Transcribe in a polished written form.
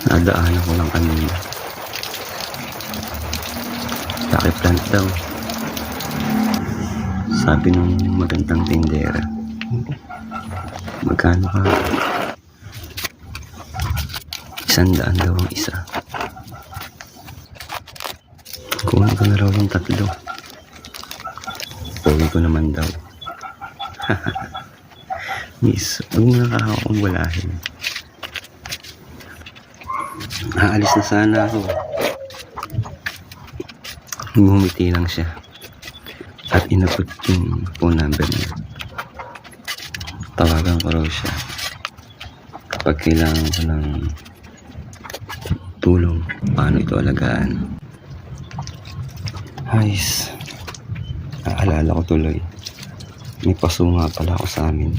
Nadaanan ko lang kanina. Lucky plant daw. Sabi nung magandang tindera. Magkano ka? 100 daw ang isa. Kunin ko na raw yung 3. Uwi ko naman daw. Miss, huwag mo na kakakong walahin. Aalis na sana ako. Bumiti lang siya. At inabot yung phone number niya. Tawagan ko raw siya kapag kailangan ko ng tulong paano ito alagaan. Ayos. Naalala ko tuloy, may paso nga pala ako sa amin.